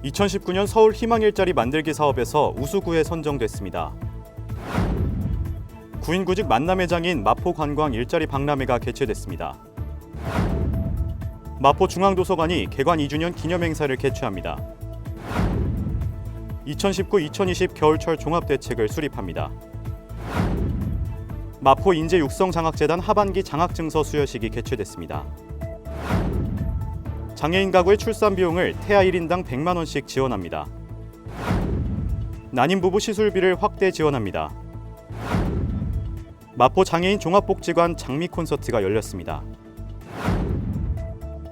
2019년 서울 희망 일자리 만들기 사업에서 우수구에 선정됐습니다. 구인구직 만남회장인 마포관광 일자리 박람회가 개최됐습니다. 마포중앙도서관이 개관 2주년 기념행사를 개최합니다. 2019-2020 겨울철 종합대책을 수립합니다. 마포인재육성장학재단 하반기 장학증서 수여식이 개최됐습니다. 장애인 가구의 출산 비용을 태아 1인당 100만 원씩 지원합니다. 난임 부부 시술비를 확대 지원합니다. 마포 장애인 종합복지관 장미 콘서트가 열렸습니다.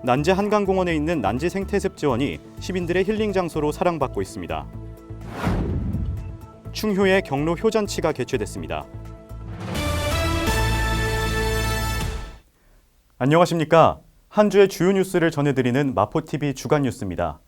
난지 한강공원에 있는 난지 생태습지원이 시민들의 힐링 장소로 사랑받고 있습니다. 충효의 경로 효잔치가 개최됐습니다. 안녕하십니까? 한 주의 주요 뉴스를 전해드리는 마포TV 주간 뉴스입니다.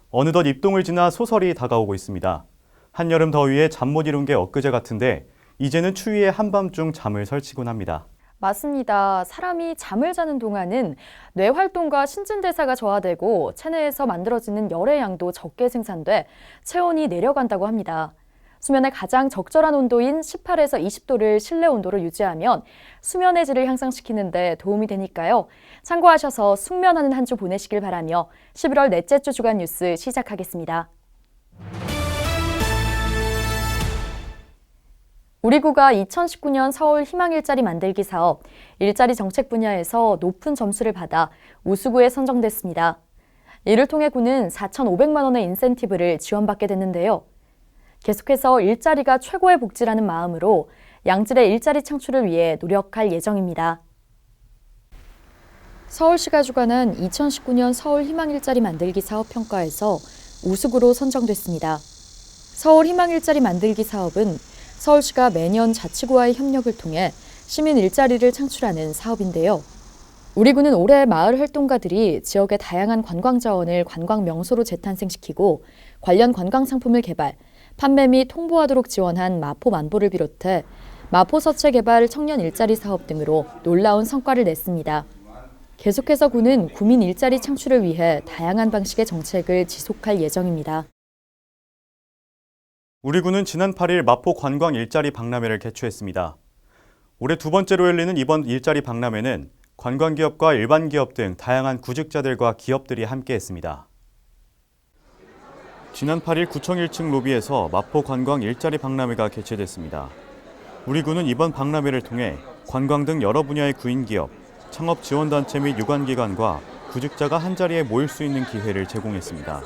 어느덧 입동을 지나 소설이 다가오고 있습니다. 한여름 더위에 잠 못 이룬 게 엊그제 같은데 이제는 추위에 한밤중 잠을 설치곤 합니다. 맞습니다. 사람이 잠을 자는 동안은 뇌 활동과 신진대사가 저하되고 체내에서 만들어지는 열의 양도 적게 생산돼 체온이 내려간다고 합니다. 수면의 가장 적절한 온도인 18에서 20도를 실내 온도로 유지하면 수면의 질을 향상시키는 데 도움이 되니까요. 참고하셔서 숙면하는 한 주 보내시길 바라며 11월 넷째 주 주간 뉴스 시작하겠습니다. 우리 구가 2019년 서울 희망 일자리 만들기 사업 일자리 정책 분야에서 높은 점수를 받아 우수구에 선정됐습니다. 이를 통해 구는 4,500만 원의 인센티브를 지원받게 됐는데요. 계속해서 일자리가 최고의 복지라는 마음으로 양질의 일자리 창출을 위해 노력할 예정입니다. 서울시가 주관한 2019년 서울 희망 일자리 만들기 사업 평가에서 우수구로 선정됐습니다. 서울 희망 일자리 만들기 사업은 서울시가 매년 자치구와의 협력을 통해 시민 일자리를 창출하는 사업인데요. 우리 구는 올해 마을 활동가들이 지역의 다양한 관광 자원을 관광 명소로 재탄생시키고 관련 관광 상품을 개발, 판매 및 홍보하도록 지원한 마포 만보를 비롯해 마포 서체 개발 청년 일자리 사업 등으로 놀라운 성과를 냈습니다. 계속해서 구는 구민 일자리 창출을 위해 다양한 방식의 정책을 지속할 예정입니다. 우리 구는 지난 8일 마포 관광 일자리 박람회를 개최했습니다. 올해 두 번째로 열리는 이번 일자리 박람회는 관광기업과 일반 기업 등 다양한 구직자들과 기업들이 함께했습니다. 지난 8일 구청 1층 로비에서 마포 관광 일자리 박람회가 개최됐습니다. 우리 구는 이번 박람회를 통해 관광 등 여러 분야의 구인기업, 창업 지원단체 및 유관기관과 구직자가 한자리에 모일 수 있는 기회를 제공했습니다.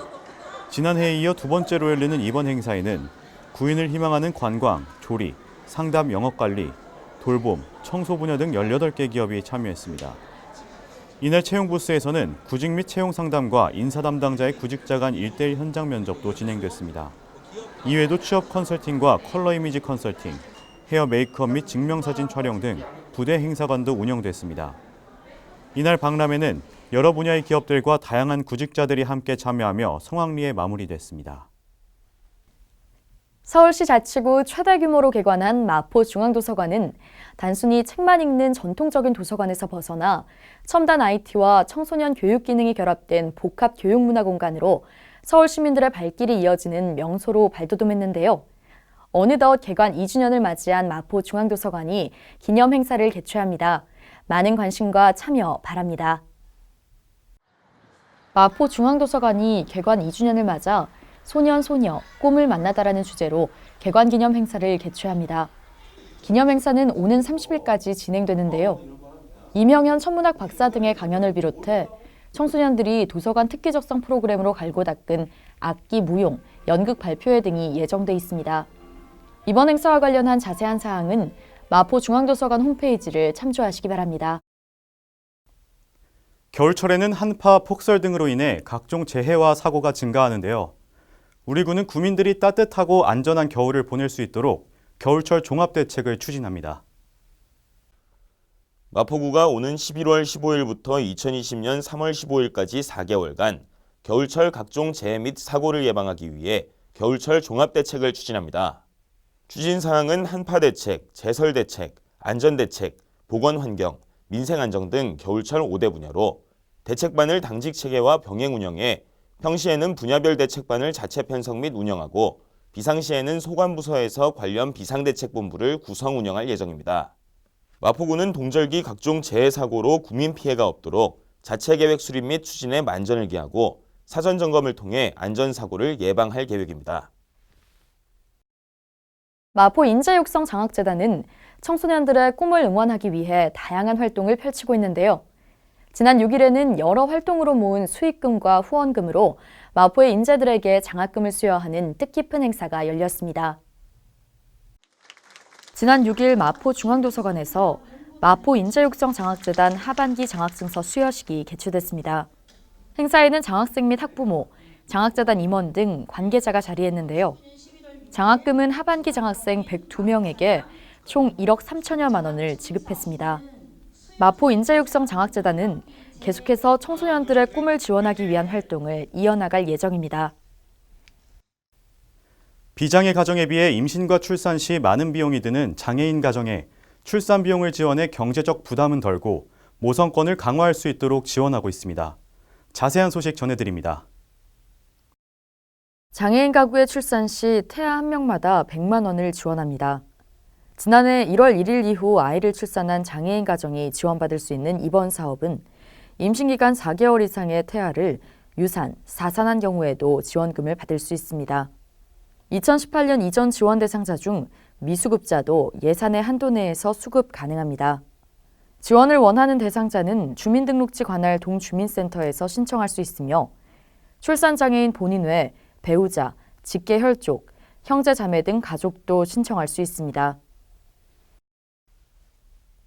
지난해에 이어 두 번째로 열리는 이번 행사에는 구인을 희망하는 관광, 조리, 상담 영업관리, 돌봄, 청소 분야 등 18개 기업이 참여했습니다. 이날 채용 부스에서는 구직 및 채용 상담과 인사 담당자의 구직자 간 1:1 현장 면접도 진행됐습니다. 이외에도 취업 컨설팅과 컬러 이미지 컨설팅, 헤어 메이크업 및 증명사진 촬영 등 부대 행사관도 운영됐습니다. 이날 박람회는 여러 분야의 기업들과 다양한 구직자들이 함께 참여하며 성황리에 마무리됐습니다. 서울시 자치구 최대 규모로 개관한 마포중앙도서관은 단순히 책만 읽는 전통적인 도서관에서 벗어나 첨단 IT와 청소년 교육 기능이 결합된 복합 교육문화 공간으로 서울 시민들의 발길이 이어지는 명소로 발돋움했는데요. 어느덧 개관 2주년을 맞이한 마포중앙도서관이 기념 행사를 개최합니다. 많은 관심과 참여 바랍니다. 마포중앙도서관이 개관 2주년을 맞아 소년, 소녀, 꿈을 만나다라는 주제로 개관 기념 행사를 개최합니다. 기념 행사는 오는 30일까지 진행되는데요. 이명현 천문학 박사 등의 강연을 비롯해 청소년들이 도서관 특기적성 프로그램으로 갈고 닦은 악기 무용, 연극 발표회 등이 예정돼 있습니다. 이번 행사와 관련한 자세한 사항은 마포중앙도서관 홈페이지를 참조하시기 바랍니다. 겨울철에는 한파, 폭설 등으로 인해 각종 재해와 사고가 증가하는데요. 우리 구는 구민들이 따뜻하고 안전한 겨울을 보낼 수 있도록 겨울철 종합대책을 추진합니다. 마포구가 오는 11월 15일부터 2020년 3월 15일까지 4개월간 겨울철 각종 재해 및 사고를 예방하기 위해 겨울철 종합대책을 추진합니다. 추진사항은 한파대책, 제설대책, 안전대책, 보건환경, 민생안정 등 겨울철 5대 분야로 대책반을 당직 체계와 병행 운영해 평시에는 분야별 대책반을 자체 편성 및 운영하고 비상시에는 소관부서에서 관련 비상대책본부를 구성 운영할 예정입니다. 마포구는 동절기 각종 재해 사고로 국민 피해가 없도록 자체 계획 수립 및 추진에 만전을 기하고 사전 점검을 통해 안전사고를 예방할 계획입니다. 마포 인재육성 장학재단은 청소년들의 꿈을 응원하기 위해 다양한 활동을 펼치고 있는데요. 지난 6일에는 여러 활동으로 모은 수익금과 후원금으로 마포의 인재들에게 장학금을 수여하는 뜻깊은 행사가 열렸습니다. 지난 6일 마포 중앙도서관에서 마포 인재육성 장학재단 하반기 장학증서 수여식이 개최됐습니다. 행사에는 장학생 및 학부모, 장학재단 임원 등 관계자가 자리했는데요. 장학금은 하반기 장학생 102명에게 총 1억 3천여만 원을 지급했습니다. 마포 인재육성 장학재단은 계속해서 청소년들의 꿈을 지원하기 위한 활동을 이어나갈 예정입니다. 비장애 가정에 비해 임신과 출산 시 많은 비용이 드는 장애인 가정에 출산 비용을 지원해 경제적 부담은 덜고 모성권을 강화할 수 있도록 지원하고 있습니다. 자세한 소식 전해드립니다. 장애인 가구의 출산 시 태아 한 명마다 100만 원을 지원합니다. 지난해 1월 1일 이후 아이를 출산한 장애인 가정이 지원받을 수 있는 이번 사업은 임신기간 4개월 이상의 태아를 유산, 사산한 경우에도 지원금을 받을 수 있습니다. 2018년 이전 지원 대상자 중 미수급자도 예산의 한도 내에서 수급 가능합니다. 지원을 원하는 대상자는 주민등록지 관할 동주민센터에서 신청할 수 있으며 출산장애인 본인 외 배우자, 직계 혈족, 형제 자매 등 가족도 신청할 수 있습니다.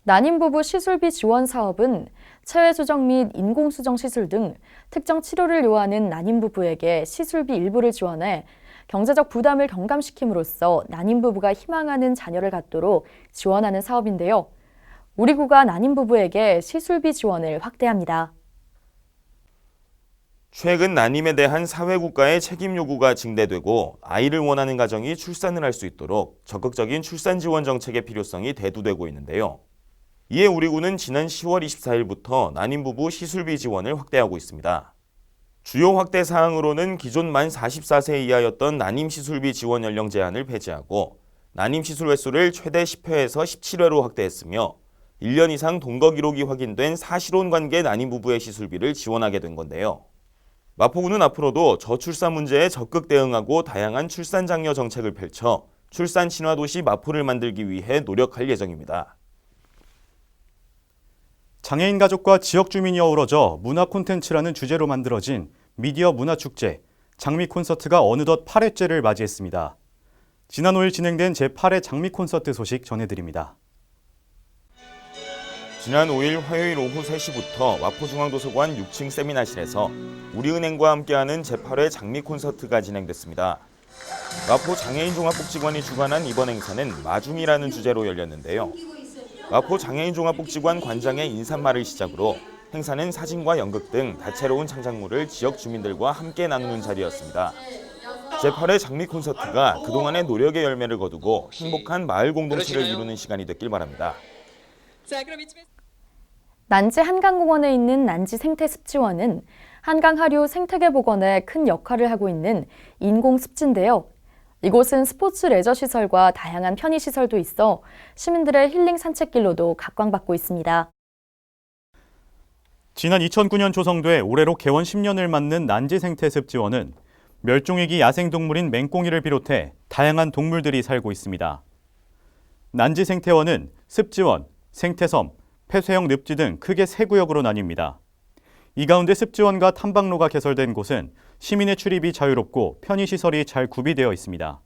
난임부부 시술비 지원 사업은 체외수정 및 인공수정 시술 등 특정 치료를 요하는 난임부부에게 시술비 일부를 지원해 경제적 부담을 경감시킴으로써 난임부부가 희망하는 자녀를 갖도록 지원하는 사업인데요. 우리 구가 난임부부에게 시술비 지원을 확대합니다. 최근 난임에 대한 사회국가의 책임 요구가 증대되고 아이를 원하는 가정이 출산을 할 수 있도록 적극적인 출산 지원 정책의 필요성이 대두되고 있는데요. 이에 우리 구는 지난 10월 24일부터 난임부부 시술비 지원을 확대하고 있습니다. 주요 확대 사항으로는 기존 만 44세 이하였던 난임 시술비 지원 연령 제한을 폐지하고 난임 시술 횟수를 최대 10회에서 17회로 확대했으며 1년 이상 동거 기록이 확인된 사실혼 관계 난임 부부의 시술비를 지원하게 된 건데요. 마포구는 앞으로도 저출산 문제에 적극 대응하고 다양한 출산 장려 정책을 펼쳐 출산 친화 도시 마포를 만들기 위해 노력할 예정입니다. 장애인 가족과 지역 주민이 어우러져 문화 콘텐츠라는 주제로 만들어진 미디어 문화축제, 장미 콘서트가 어느덧 8회째를 맞이했습니다. 지난 5일 진행된 제8회 장미 콘서트 소식 전해드립니다. 지난 5일 화요일 오후 3시부터 마포중앙도서관 6층 세미나실에서 우리은행과 함께하는 제8회 장미 콘서트가 진행됐습니다. 마포 장애인 종합복지관이 주관한 이번 행사는 마중이라는 주제로 열렸는데요. 마포 장애인 종합복지관 관장의 인사말을 시작으로 행사는 사진과 연극 등 다채로운 창작물을 지역 주민들과 함께 나누는 자리였습니다. 제8회 장미 콘서트가 그동안의 노력의 열매를 거두고 행복한 마을 공동체를 이루는 시간이 됐길 바랍니다. 난지 한강공원에 있는 난지 생태습지원은 한강 하류 생태계 복원에 큰 역할을 하고 있는 인공습지인데요. 이곳은 스포츠 레저 시설과 다양한 편의시설도 있어 시민들의 힐링 산책길로도 각광받고 있습니다. 지난 2009년 조성돼 올해로 개원 10년을 맞는 난지 생태습지원은 멸종위기 야생동물인 맹꽁이를 비롯해 다양한 동물들이 살고 있습니다. 난지 생태원은 습지원, 생태섬, 폐쇄형 늪지 등 크게 3구역으로 나뉩니다. 이 가운데 습지원과 탐방로가 개설된 곳은 시민의 출입이 자유롭고 편의시설이 잘 구비되어 있습니다.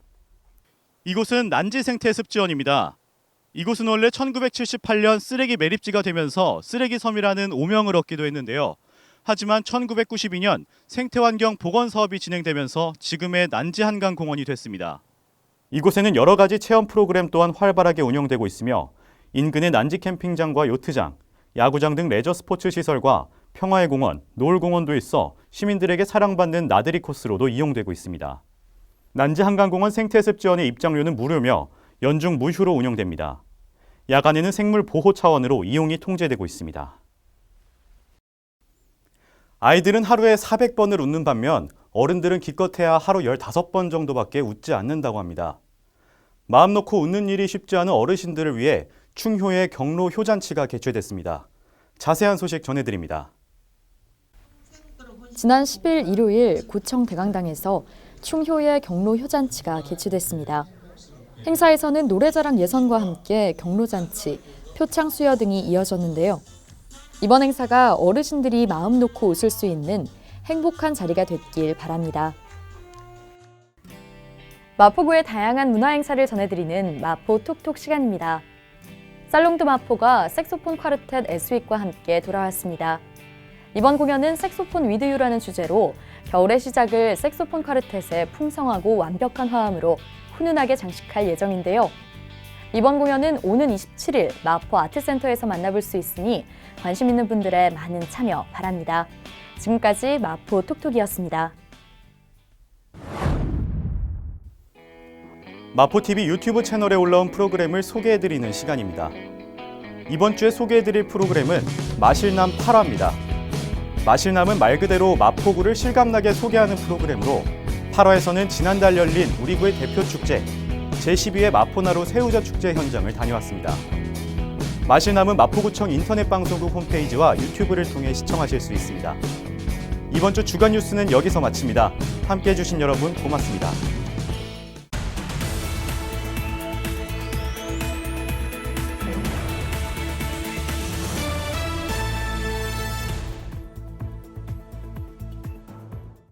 이곳은 난지 생태습지원입니다. 이곳은 원래 1978년 쓰레기 매립지가 되면서 쓰레기섬이라는 오명을 얻기도 했는데요. 하지만 1992년 생태환경 복원 사업이 진행되면서 지금의 난지 한강공원이 됐습니다. 이곳에는 여러 가지 체험 프로그램 또한 활발하게 운영되고 있으며 인근의 난지 캠핑장과 요트장, 야구장 등 레저 스포츠 시설과 평화의 공원, 노을공원도 있어 시민들에게 사랑받는 나들이 코스로도 이용되고 있습니다. 난지 한강공원 생태습지원의 입장료는 무료며 연중 무휴로 운영됩니다. 야간에는 생물 보호 차원으로 이용이 통제되고 있습니다. 아이들은 하루에 400번을 웃는 반면 어른들은 기껏해야 하루 15번 정도밖에 웃지 않는다고 합니다. 마음 놓고 웃는 일이 쉽지 않은 어르신들을 위해 충효의 경로 효잔치가 개최됐습니다. 자세한 소식 전해드립니다. 지난 10일 일요일 구청 대강당에서 충효의 경로 효잔치가 개최됐습니다. 행사에서는 노래자랑 예선과 함께 경로잔치, 표창 수여 등이 이어졌는데요. 이번 행사가 어르신들이 마음 놓고 웃을 수 있는 행복한 자리가 됐길 바랍니다. 마포구의 다양한 문화 행사를 전해드리는 마포 톡톡 시간입니다. 살롱드 마포가 색소폰 쿼르텟 에스윅과 함께 돌아왔습니다. 이번 공연은 색소폰 위드 유라는 주제로 겨울의 시작을 색소폰 쿼르텟의 풍성하고 완벽한 화음으로 훈훈하게 장식할 예정인데요. 이번 공연은 오는 27일 마포 아트센터에서 만나볼 수 있으니 관심 있는 분들의 많은 참여 바랍니다. 지금까지 마포 톡톡이었습니다. 마포TV 유튜브 채널에 올라온 프로그램을 소개해드리는 시간입니다. 이번 주에 소개해드릴 프로그램은 마실남 8화입니다. 마실남은 말 그대로 마포구를 실감나게 소개하는 프로그램으로 8화에서는 지난달 열린 우리 구의 대표 축제 제12회 마포나루 새우젓 축제 현장을 다녀왔습니다. 마실남은 마포구청 인터넷 방송국 홈페이지와 유튜브를 통해 시청하실 수 있습니다. 이번 주 주간 뉴스는 여기서 마칩니다. 함께해 주신 여러분 고맙습니다.